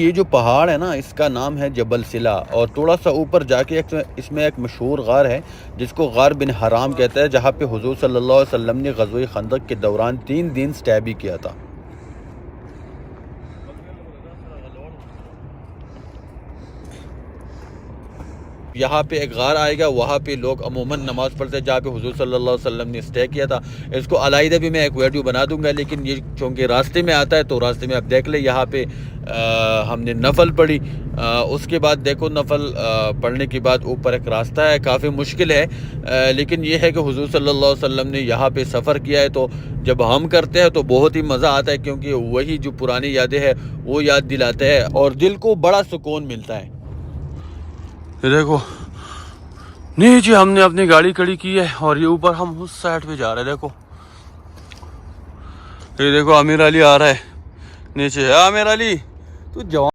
ये जो पहाड़ है ना, इसका नाम है जबल सिला, और थोड़ा सा ऊपर जाके इसमें एक मशहूर गार है जिसको गार बिन हराम कहता है, जहाँ पे हुजूर सल्लल्लाहु अलैहि वसल्लम ने ग़ज़वे खंदक के दौरान 3 दिन स्टे भी किया था। यहाँ पे एक गार आएगा, वहाँ पे लोग अमूमन नमाज़ पढ़ते हैं जहाँ पे हुजूर सल्लल्लाहु अलैहि वसल्लम ने स्टे किया था। इसको अलहदा भी मैं एक वीडियो बना दूंगा, लेकिन ये चूँकि रास्ते में आता है तो रास्ते में आप देख ले। यहाँ पे हमने नफल पढ़ी, उसके बाद देखो नफल पढ़ने के बाद ऊपर एक रास्ता है, काफ़ी मुश्किल है, लेकिन ये है कि हुजूर सल्लल्लाहु अलैहि वसल्लम ने यहाँ पे सफ़र किया है, तो जब हम करते हैं तो बहुत ही मज़ा आता है, क्योंकि वही जो पुरानी यादें हैं वो याद दिलाते हैं और दिल को बड़ा सुकून मिलता है। ये देखो नीचे हमने अपनी गाड़ी खड़ी की है और ये ऊपर हम उस साइड पे जा रहे हैं। देखो ये देखो आमिर अली आ रहा है नीचे। आमिर अली तू जवान